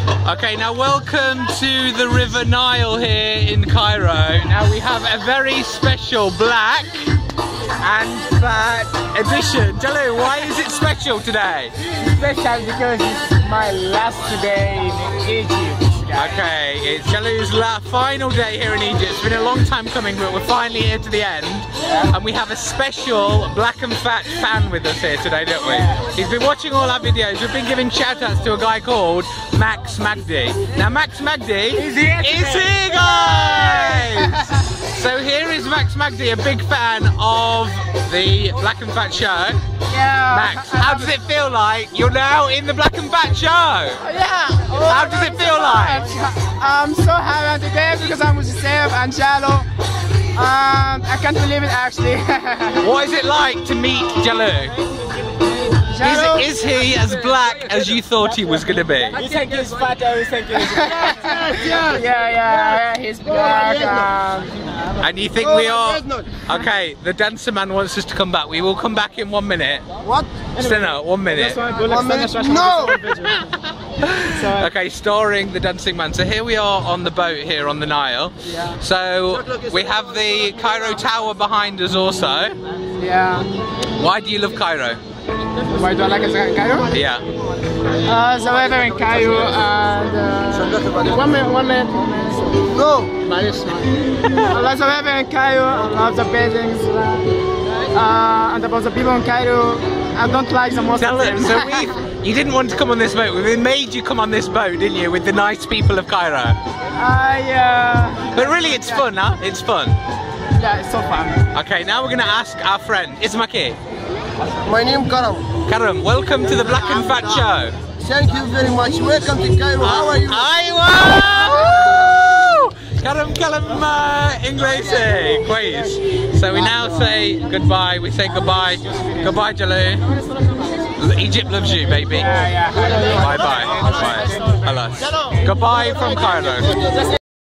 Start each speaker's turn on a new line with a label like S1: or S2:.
S1: Okay, now welcome to the River Nile here in Cairo. Now we have a very special black and fat edition. Jalou, why is it special today?
S2: Special because it's my last day in Egypt.
S1: Okay, it's Jalou's final day here in Egypt. It's been a long time coming, but we're finally here to the end. And we have a special black and fat fan with us here today, don't we? He's been watching all our videos. We've been giving shout-outs to a guy called Mady. Now Mady is here, guys! So here is Mady, a big fan of the Black and Fat show.
S2: Yeah.
S1: Max, how does it feel like you're now in the Black and Fat show?
S2: Yeah.
S1: How does it feel like?
S2: I'm so happy today because I'm with Seb and Jalou. I can't believe it actually.
S1: What is it like to meet Jalou? Is he as black as you thought he was going to be?
S2: You think he's fat, I was thinking he's black. Yeah, he's black.
S1: And you think we are? Okay, the dancer man wants us to come back. We will come back in 1 minute.
S2: What?
S1: No, 1 minute.
S2: 1 minute? No!
S1: Okay, starring the dancing man. So here we are on the boat here on the Nile.
S2: Yeah.
S1: So we have the Cairo Tower behind us also.
S2: Yeah.
S1: Why do you love Cairo?
S2: Why do I like Cairo?
S1: Yeah.
S2: The weather in Cairo and... 1 minute. No! I love the weather in Cairo, I love the buildings. And about the people in Cairo, I don't like the most.
S1: So you didn't want to come on this boat. We made you come on this boat, didn't you, with the nice people of Cairo?
S2: Yeah.
S1: But really, it's fun, huh? It's fun.
S2: Yeah, it's so fun.
S1: Okay, now we're going to ask our friend, Ismaki.
S3: My name is Karam.
S1: Karam, welcome to the Black and Fat show.
S3: Thank you very much. Welcome to Cairo. How are you?
S1: Karam Inglesi, quiz. So we now say goodbye. We say goodbye. Goodbye, Jalou. Egypt loves you, baby.
S2: Yeah.
S1: Bye bye. Bye. Hello. Goodbye from Cairo.